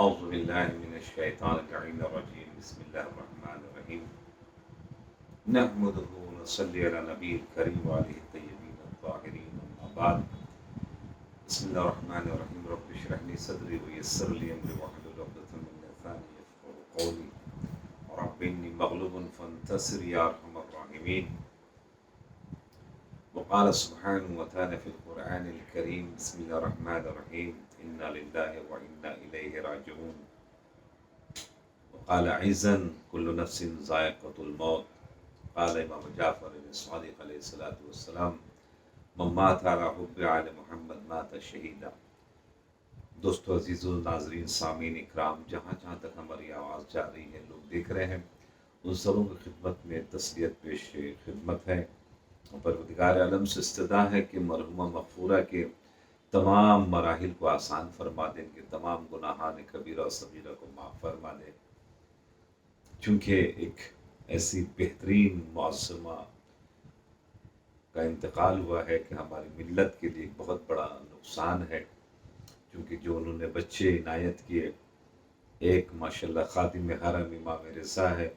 أعوذ بالله من الشيطان اللعين الرجيم بسم الله الرحمن الرحيم نحمده ونصلي على نبي الكريم وعليه الطيبين الطاهرين أما بعد بسم الله الرحمن الرحيم رب اشرح لي صدري ويسر لي أمري واحلل عقدة من لساني يفقهوا قولي رب إني مغلوب فانتصر يا أرحم الراحمين وقال سبحانه وتعالى في القرآن الكريم بسم الله الرحمن الرحيم إنا لله وإنا إليه راجعون وقال عزا كل نفس ذائقة الموت قال امام جعفر الصادق علیہ الصلوۃ والسلام من مات على حب آل محمد مات شہیدا۔ دوستو عزیز و ناظرین سامعین اکرام، جہاں جہاں تک ہماری آواز جا رہی ہے، لوگ دیکھ رہے ہیں، ان سبوں کی خدمت میں تسلیت پیش خدمت ہے۔ پروردگار عالم سے استدعا ہے کہ مرحومہ مغفورہ کے تمام مراحل کو آسان فرما دیں، کہ تمام گناہان کبیرہ و صغیرہ کو معاف فرما دیں، چونکہ ایک ایسی بہترین معصومہ کا انتقال ہوا ہے کہ ہماری ملت کے لیے ایک بہت بڑا نقصان ہے، کیونکہ جو انہوں نے بچے عنایت کیے، ایک ماشاءاللہ خادم حرم امام رضا ہے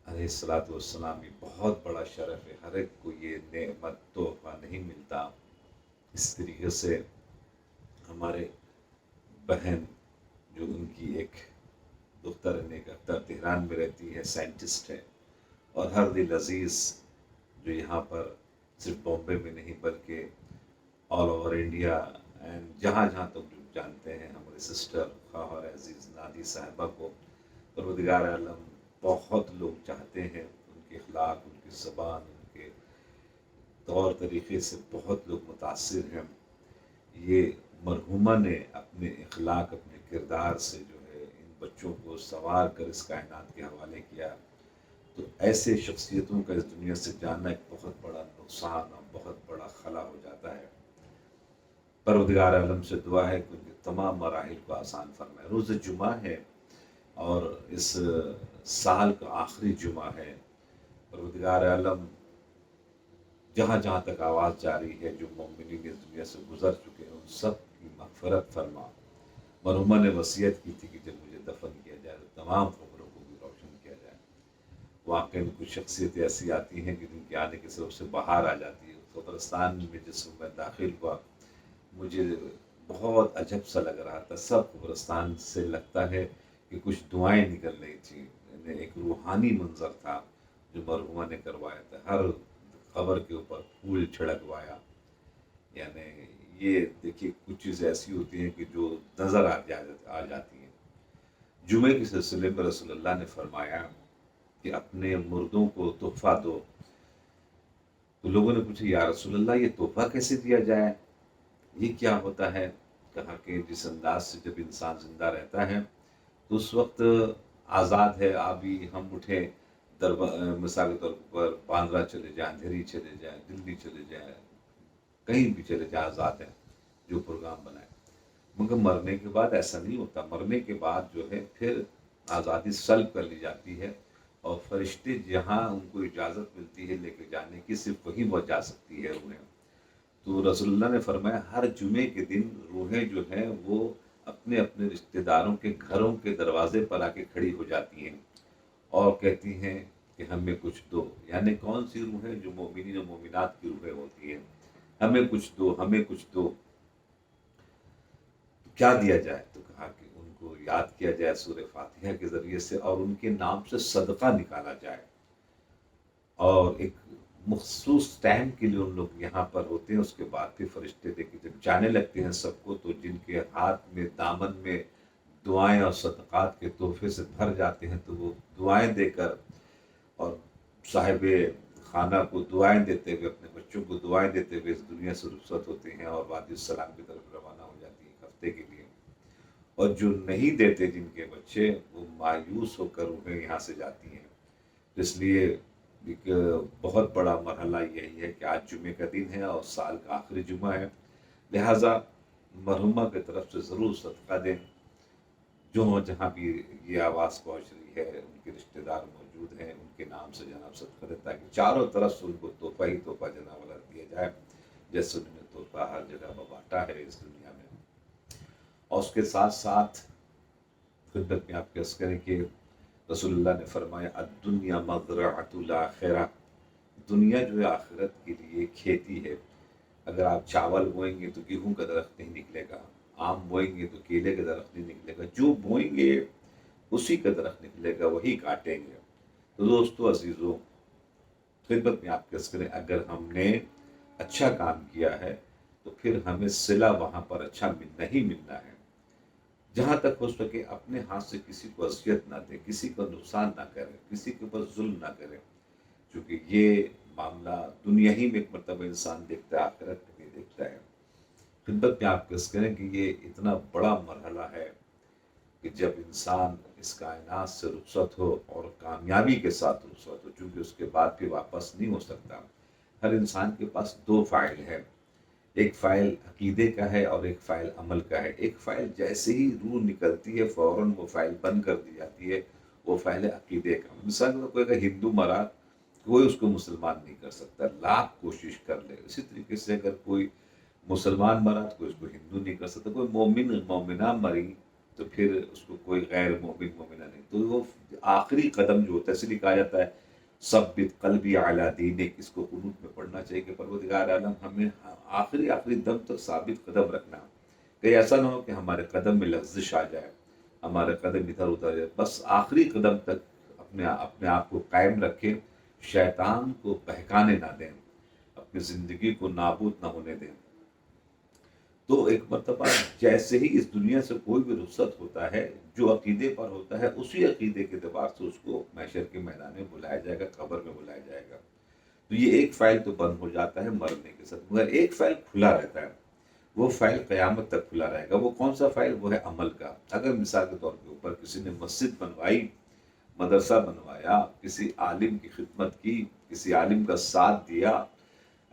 علیہ الصلوۃ والسلام، یہ بہت بڑا شرف ہے، ہر ایک کو یہ نعمت تحفہ نہیں ملتا۔ اس طریقے سے ہمارے بہن جو ان کی ایک دختر نیک اختر تہران میں رہتی ہے، سائنٹسٹ ہے، اور ہر دل عزیز جو یہاں پر صرف بامبے میں نہیں بلکہ آل اوور انڈیا اینڈ جہاں جہاں تک جو جانتے ہیں ہمارے سسٹر خواہر عزیز نادی صاحبہ کو، پروردگار عالم بہت لوگ چاہتے ہیں، ان کے اخلاق، ان کی زبان، ان کے طور طریقے سے بہت لوگ متاثر ہیں۔ یہ مرحومہ نے اپنے اخلاق، اپنے کردار سے جو ہے ان بچوں کو سنوار کر اس کائنات کے حوالے کیا، تو ایسے شخصیتوں کا اس دنیا سے جانا ایک بہت بڑا نقصان اور بہت بڑا خلا ہو جاتا ہے۔ پروردگار عالم سے دعا ہے کہ ان کے تمام مراحل کو آسان فرمائے۔ روز جمعہ ہے اور اس سال کا آخری جمعہ ہے۔ پروردگار عالم جہاں جہاں تک آواز جاری ہے، جو مومنین اس دنیا سے گزر چکے ہیں، ان سب کی مغفرت فرما۔ مرحومہ نے وصیت کی تھی کہ جب مجھے دفن کیا جائے تو تمام قبروں کو بھی روشن کیا جائے۔ واقعی کچھ شخصیتیں ایسی آتی ہیں کہ جن کے آنے کے سبب سے باہر آ جاتی ہے۔ قبرستان میں جس وقت میں داخل ہوا، مجھے بہت عجب سا لگ رہا تھا۔ سب قبرستان سے لگتا ہے کہ کچھ دعائیں نکل رہی تھیں، یعنی ایک روحانی منظر تھا جو مرحومہ نے کروایا تھا۔ ہر قبر کے اوپر پھول چھڑکوایا، یعنی یہ دیکھیے کچھ چیزیں ایسی ہوتی ہیں کہ جو نظر آ جاتی ہیں۔ جمعے کے سلسلے میں رسول اللہ نے فرمایا کہ اپنے مردوں کو تحفہ دو، تو لوگوں نے پوچھا یا رسول اللہ یہ تحفہ کیسے دیا جائے، یہ کیا ہوتا ہے؟ کہا کہ جس انداز سے جب انسان زندہ رہتا ہے تو اس وقت آزاد ہے، ابھی ہم اٹھے مثال کے طور پر باندرا چلے جائیں، دہلی چلے جائیں، دلی چلے جائیں، کہیں بھی چلے جائیں، آزاد ہے جو پروگرام بنائے۔ مگر مرنے کے بعد ایسا نہیں ہوتا۔ مرنے کے بعد جو ہے پھر آزادی سلب کر لی جاتی ہے، اور فرشتے جہاں ان کو اجازت ملتی ہے لے کے جانے کی، صرف وہیں وہ جا سکتی ہے روحیں۔ تو رسول اللہ نے فرمایا ہر جمعے کے دن روحیں جو ہیں وہ اپنے اپنے رشتہ داروں کے گھروں کے دروازے پر آ کے کھڑی ہو جاتی ہیں اور کہتی ہیں کہ ہمیں کچھ دو۔ یعنی کون سی روحیں؟ جو مومنین و مومنات کی روحیں ہوتی ہیں، ہمیں کچھ دو، ہمیں کچھ دو۔ کیا دیا جائے؟ تو کہا کہ ان کو یاد کیا جائے سورہ فاتحہ کے ذریعے سے، اور ان کے نام سے صدقہ نکالا جائے، اور ایک مخصوص ٹائم کے لیے ان لوگ یہاں پر ہوتے ہیں۔ اس کے بعد پھر فرشتے دے کے جب جانے لگتے ہیں سب کو، تو جن کے ہاتھ میں دامن میں دعائیں اور صدقات کے تحفے سے بھر جاتے ہیں، تو وہ دعائیں دے کر اور صاحب خانہ کو دعائیں دیتے ہوئے، اپنے بچوں کو دعائیں دیتے ہوئے اس دنیا سے رخصت ہوتے ہیں اور وادی السلام کی طرف روانہ ہو جاتی ہیں ایک ہفتے کے لیے۔ اور جو نہیں دیتے جن کے بچے، وہ مایوس ہو کر انہیں یہاں سے جاتی ہیں۔ اس لیے ایک بہت بڑا مرحلہ یہی ہے کہ آج جمعے کا دن ہے اور سال کا آخری جمعہ ہے، لہٰذا مرحومہ کی طرف سے ضرور صدقہ دیں۔ جو جہاں بھی یہ آواز پہنچ رہی ہے، ان کے رشتہ دار موجود ہیں، ان کے نام سے جناب صدقہ دیں، تاکہ چاروں طرف سے ان کو تحفہ ہی تحفہ جناب والا دیا جائے، جیسے انہوں نے تحفہ ہر جگہ بانٹا ہے اس دنیا میں۔ اور اس کے ساتھ ساتھ خدمت میں آپ کے عرض کریں کہ رسول اللہ نے فرمایا الدنیا مزرعۃ الاخرہ، دنیا جو ہے آخرت کے لیے کھیتی ہے۔ اگر آپ چاول بوئیں گے تو گیہوں کا درخت نہیں نکلے گا، آم بوئیں گے تو کیلے کا درخت نہیں نکلے گا، جو بوئیں گے اسی کا درخت نکلے گا، وہی کاٹیں گے۔ تو دوستو عزیزو، خدمت میں آپ کے عرض کریں اگر ہم نے اچھا کام کیا ہے تو پھر ہمیں صلہ وہاں پر اچھا نہیں ملنا ہے۔ جہاں تک ہو سکے اپنے ہاتھ سے کسی کو اذیت نہ دے، کسی کو نقصان نہ کرے، کسی کے اوپر ظلم نہ کرے، کیونکہ یہ معاملہ دنیا ہی میں ایک مرتبہ انسان دیکھتا ہے، آخرت میں نہیں دیکھتا ہے۔ خدمت میں آپ کے عرض کریں کہ یہ اتنا بڑا مرحلہ ہے کہ جب انسان اس کائنات سے رخصت ہو اور کامیابی کے ساتھ رخصت ہو، چونکہ اس کے بعد پھر واپس نہیں ہو سکتا۔ ہر انسان کے پاس دو فائل ہے، ایک فائل عقیدے کا ہے اور ایک فائل عمل کا ہے۔ ایک فائل جیسے ہی روح نکلتی ہے فوراً وہ فائل بند کر دی جاتی ہے، وہ فائل ہے عقیدے کا۔ مثال میں کوئی اگر ہندو مرا، کوئی اس کو مسلمان نہیں کر سکتا، لاکھ کوشش کر لے۔ اسی طریقے سے اگر کوئی مسلمان مرا تو کوئی اس کو ہندو نہیں کر سکتا، کوئی مومن مومنہ مری تو پھر اس کو کوئی غیر مومن مومنہ نہیں۔ تو وہ آخری قدم جو ہوتا ہے، اس لیے کہا جاتا ہے ثبت قلبی علی دینک، اس کو قنوت میں پڑھنا چاہیے کہ پروردگار عالم ہمیں آخری دم تک ثابت قدم رکھنا، کہ ایسا نہ ہو کہ ہمارے قدم میں لغزش آ جائے، ہمارے قدم ادھر ادھر جائے۔ بس آخری قدم تک اپنے آپ کو قائم رکھیں، شیطان کو بہکانے نہ دیں، اپنی زندگی کو نابود نہ ہونے دیں۔ تو ایک مرتبہ جیسے ہی اس دنیا سے کوئی بھی رخصت ہوتا ہے، جو عقیدے پر ہوتا ہے اسی عقیدے کے اعتبار سے اس کو محشر کے میدان میں بلایا جائے گا، قبر میں بلایا جائے گا۔ تو یہ ایک فائل تو بند ہو جاتا ہے مرنے کے ساتھ، مگر ایک فائل کھلا رہتا ہے، وہ فائل قیامت تک کھلا رہے گا۔ وہ کون سا فائل؟ وہ ہے عمل کا۔ اگر مثال کے طور کے اوپر کسی نے مسجد بنوائی، مدرسہ بنوایا، کسی عالم کی خدمت کی، کسی عالم کا ساتھ دیا،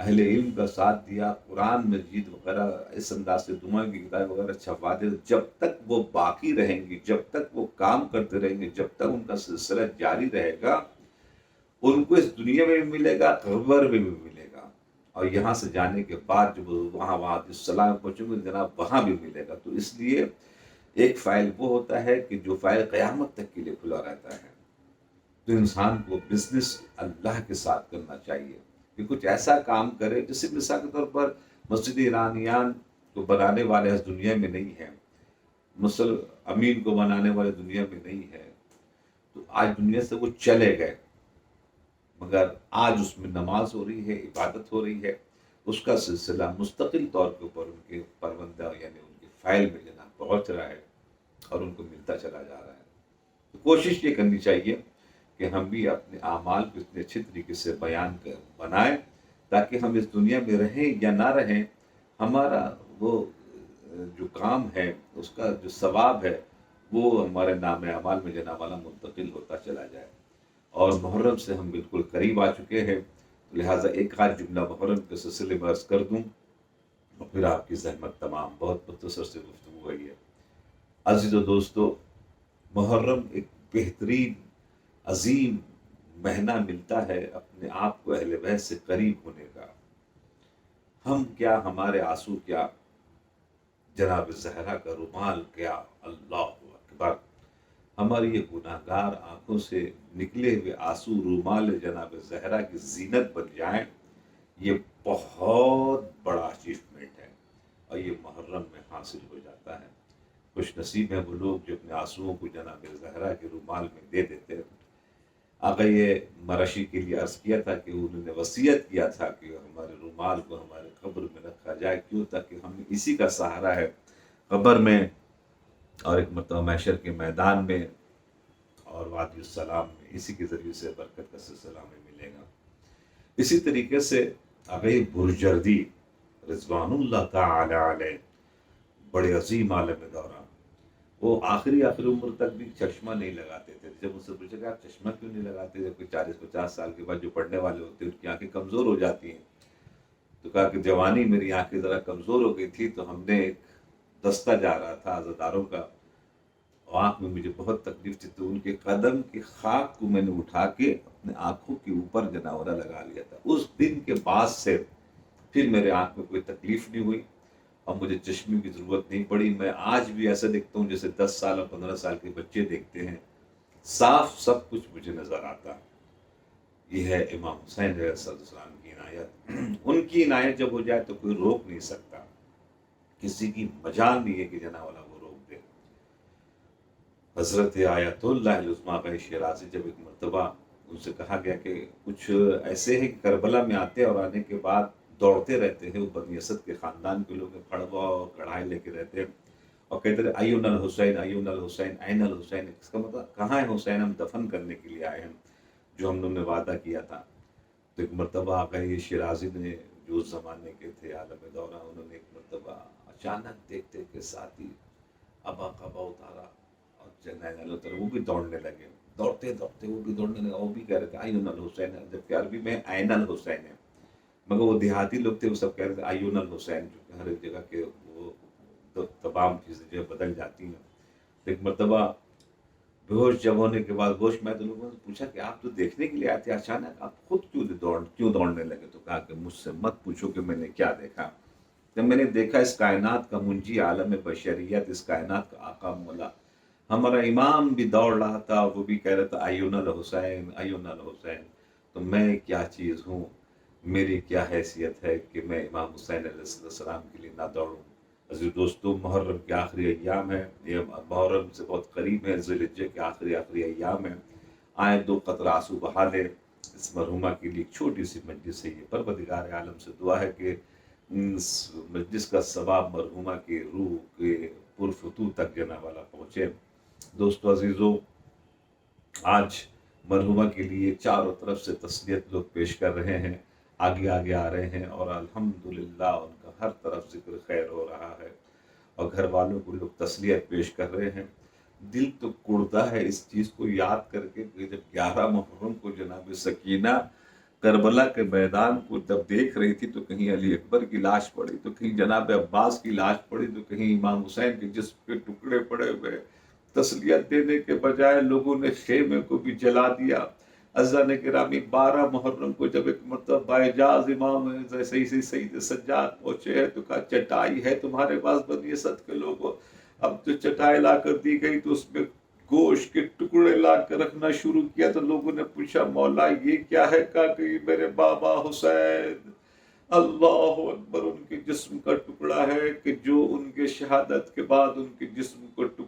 اہل علم کا ساتھ دیا، قرآن مجید وغیرہ اس انداز سے دعا کی کتاب وغیرہ چھپوا دے، جب تک وہ باقی رہیں گی، جب تک وہ کام کرتے رہیں گے، جب تک ان کا سلسلہ جاری رہے گا، ان کو اس دنیا میں بھی ملے گا، قبر میں بھی ملے گا، اور یہاں سے جانے کے بعد جب وہاں جس سلام پہنچیں گے جناب وہاں بھی ملے گا۔ تو اس لیے ایک فائل وہ ہوتا ہے کہ جو فائل قیامت تک کے لیے کھلا رہتا ہے۔ تو انسان کو بزنس اللہ کے ساتھ کرنا چاہیے کہ کچھ ایسا کام کرے، جیسے مثال کے طور پر مسجد ایرانیان کو بنانے والے اس دنیا میں نہیں ہیں، امین کو بنانے والے دنیا میں نہیں ہے، تو آج دنیا سے وہ چلے گئے، مگر آج اس میں نماز ہو رہی ہے، عبادت ہو رہی ہے، اس کا سلسلہ مستقل طور کے اوپر ان کے پروندہ یعنی ان کی فائل میں جناب پہنچ رہا ہے اور ان کو ملتا چلا جا رہا ہے۔ تو کوشش یہ کرنی چاہیے کہ ہم بھی اپنے اعمال کو اتنے اچھے طریقے سے بنائیں تاکہ ہم اس دنیا میں رہیں یا نہ رہیں، ہمارا وہ جو کام ہے اس کا جو ثواب ہے وہ ہمارے نام اعمال میں جناب والا منتقل ہوتا چلا جائے۔ اور محرم سے ہم بالکل قریب آ چکے ہیں، لہٰذا ایک آدھ جملہ محرم کے سلسلے میں عرض کر دوں اور پھر آپ کی زحمت تمام، بہت مختصر سے گفتگو ہوئی ہے۔ عزیز و دوستو، محرم ایک بہترین عظیم مہینہ ملتا ہے اپنے آپ کو اہل بیت سے قریب ہونے کا۔ ہم کیا، ہمارے آنسو کیا، جناب زہرا کا رومال کیا، اللہ اکبر، ہماری یہ گناہ گار آنکھوں سے نکلے ہوئے آنسو رومال جناب زہرا کی زینت بن جائیں، یہ بہت بڑا اچیومنٹ ہے اور یہ محرم میں حاصل ہو جاتا ہے۔ خوش نصیب ہیں وہ لوگ جو اپنے آنسوؤں کو جناب زہرا کے رومال میں دے دیتے ہیں۔ آقا یہ مرشی کے لیے عرض کیا تھا کہ انہوں نے وصیت کیا تھا کہ ہمارے رومال کو ہمارے قبر میں رکھا جائے، کیوں؟ تاکہ ہم اسی کا سہارا ہے قبر میں اور ایک مرتبہ محشر کے میدان میں اور وادی السلام میں، اسی کے ذریعے سے برکت کا سلسلہ ہمیں ملے گا۔ اسی طریقے سے آقا برجردی رضوان اللہ تعالی علیہ، بڑے عظیم عالم دوران، وہ آخری عمر تک بھی چشمہ نہیں لگاتے تھے۔ جب ان سے پوچھا کہ آپ چشمہ کیوں نہیں لگاتے؟ جب کوئی 40-50 سال کے بعد جو پڑھنے والے ہوتے ہیں ان کی آنکھیں کمزور ہو جاتی ہیں، تو کہا کہ جوانی میری آنکھیں ذرا کمزور ہو گئی تھی، تو ہم نے ایک دستہ جا رہا تھا عزاداروں کا، آنکھ میں مجھے بہت تکلیف تھی، تو ان کے قدم کی خاک کو میں نے اٹھا کے اپنے آنکھوں کے اوپر جناورہ لگا لیا تھا۔ اس دن کے بعد سے پھر میرے آنکھ میں کوئی تکلیف نہیں ہوئی اب مجھے چشمے کی ضرورت نہیں پڑی، میں آج بھی ایسا دیکھتا ہوں جیسے 10 سال اور 15 سال کے بچے دیکھتے ہیں، صاف سب کچھ مجھے نظر آتا ہے۔ یہ ہے امام حسین علیہ السلام کی عنایت۔ ان کی عنایت جب ہو جائے تو کوئی روک نہیں سکتا، کسی کی مجال نہیں ہے کہ جناب والا وہ روک دے۔ حضرت آیت اللہ العظمیٰ شیرازی جب ایک مرتبہ ان سے کہا گیا کہ کچھ ایسے ہیں کہ کربلا میں آتے اور آنے کے بعد دوڑتے رہتے ہیں، وہ بنی اسد کے خاندان کے لوگ پھڑوا اور کڑھائی لے کے رہتے ہیں اور کہتے رہے ایون الحسین ایون الحسین این الحسین، اس کا مطلب کہاں ہے حسین، ہم دفن کرنے کے لیے آئے ہیں جو ہم لوگوں نے وعدہ کیا تھا۔ تو ایک مرتبہ آ کر یہ شیرازی نے جو اس زمانے کے تھے عالم دورہ، انہوں نے ایک مرتبہ اچانک دیکھتے کہ ساتھی ابا قبا اتارا اور جنین اتارا، وہ بھی دوڑنے لگے، دوڑتے دوڑتے وہ بھی دوڑنے لگا، وہ بھی کہہ رہے تھے ایون الحسین، جبکہ عربی میں عین الحسین ہے، مگر وہ دیہاتی لوگ تھے وہ سب کہہ رہے تھے ایون الحسین، جو ہر ایک جگہ کے وہ تمام چیزیں جو بدل جاتی ہیں۔ تو ایک مرتبہ بے ہوش جب ہونے کے بعد ہوش میں، تو لوگوں نے پوچھا کہ آپ تو دیکھنے کے لیے آئے تھے، اچانک آپ خود کیوں دوڑنے لگے؟ تو کہا کہ مجھ سے مت پوچھو کہ میں نے کیا دیکھا، جب میں نے دیکھا اس کائنات کا منجی عالم بشریت، اس کائنات کا آقا مولا ہمارا امام بھی دوڑ رہا تھا، وہ بھی کہہ رہا تھا ایون الحسین ایون الحسین، تو میں کیا چیز ہوں، میری کیا حیثیت ہے کہ میں امام حسین علیہ السلام کے لیے نہ دوڑوں۔ عزیز دوستو، محرم کے آخری ایام ہے، یہ محرم سے بہت قریب ہے، ذی الحجہ کے آخری ایام ہے، آئیں دو قطرہ آنسو بہا لے اس مرحومہ کے لیے۔ ایک چھوٹی سی مجلس ہے یہ، پروردگار عالم سے دعا ہے کہ اس مجلس کا ثواب مرحومہ کی روح کے پرفتو تک جناب والا پہنچے۔ دوستو عزیزو، آج مرحومہ کے لیے چاروں طرف سے تسلیت لوگ پیش کر رہے ہیں، آگے آگے آ رہے ہیں، اور الحمدللہ ان کا ہر طرف ذکر خیر ہو رہا ہے اور گھر والوں کو لوگ تسلیت پیش کر رہے ہیں۔ دل تو کڑتا ہے اس چیز کو یاد کر کے کہ جب 11 محرم کو جناب سکینہ کربلا کے میدان کو جب دیکھ رہی تھی تو کہیں علی اکبر کی لاش پڑی، تو کہیں جناب عباس کی لاش پڑی، تو کہیں امام حسین کے جسم کے ٹکڑے پڑے ہوئے، تسلیت دینے کے بجائے لوگوں نے خیمے کو بھی جلا دیا۔ عزیزان گرامی، 12 محرم کو جب ایک مرتبہ باعجاز امام سید سجاد پہنچے ہیں تو کہا چٹائی ہے تمہارے پاس بنی اسد کے لوگوں؟ اب جو چٹائی لا کر دی گئی تو اس میں گوشت کے ٹکڑے لا کر رکھنا شروع کیا، تو لوگوں نے پوچھا مولا یہ کیا ہے؟ کہا کہ یہ میرے بابا حسین، اللہ اکبر، ان کے جسم کا ٹکڑا ہے کہ جو ان کے شہادت کے بعد ان کے جسم کو ٹکڑے